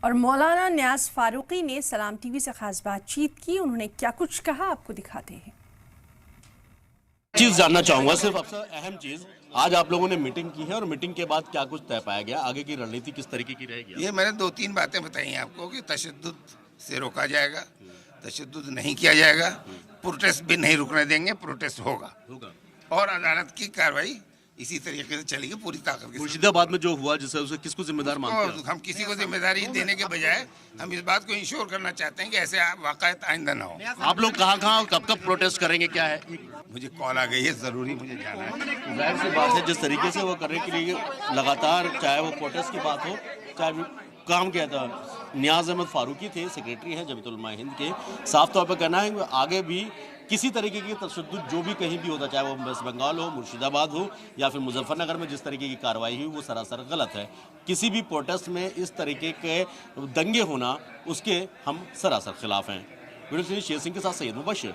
और मौलाना न्याज फारूकी ने सलाम टीवी से खास बातचीत की। उन्होंने क्या कुछ कहा आपको दिखाते हैं। चीज जानना चाहूंगा, सिर्फ सबसे अहम चीज, आज आप लोगों ने मीटिंग की है और मीटिंग के बाद क्या कुछ तय पाया गया, आगे की रणनीति किस तरीके की रहेगी? ये मैंने 2-3 बातें बताई हैं आपको कि तशद्दुद से रोका जाएगा, तशद्दुद नहीं किया जाएगा, प्रोटेस्ट भी नहीं रुकने देंगे, प्रोटेस्ट होगा और अदालत की कार्रवाई इसी तरीके से चलेगी पूरी ताकत के साथ। मुर्शिदाबाद में जो हुआ, जिसे उसे किसको जिम्मेदार मानते हैं? हम किसी को जिम्मेदारी देने के बजाय हम इस बात को इंश्योर करना चाहते हैं कि ऐसे वाक़यात आइंदा ना हो। आप लोग कहाँ कब प्रोटेस्ट करेंगे, क्या है? मुझे कॉल आ गई है, जरूरी मुझे जाना है। जाहिर सी बात है, जिस तरीके से वो करने के लिए लगातार, चाहे वो प्रोटेस्ट की बात हो, चाहे काम किया था, नियाज अहमद फारूकी थे, सेक्रेटरी हैं जमीयत उलमा हिंद के, साफ तौर पर कहना है कि आगे भी किसी तरीके की तशद्दुद जो भी कहीं भी होता, चाहे वो वेस्ट बंगाल हो, मुर्शिदाबाद हो या फिर मुजफ्फरनगर में जिस तरीके की कार्रवाई हुई, वो सरासर गलत है। किसी भी प्रोटेस्ट में इस तरीके के दंगे होना, उसके हम सरासर खिलाफ हैं। वीडियो शेर सिंह के साथ सैयद मुबशर।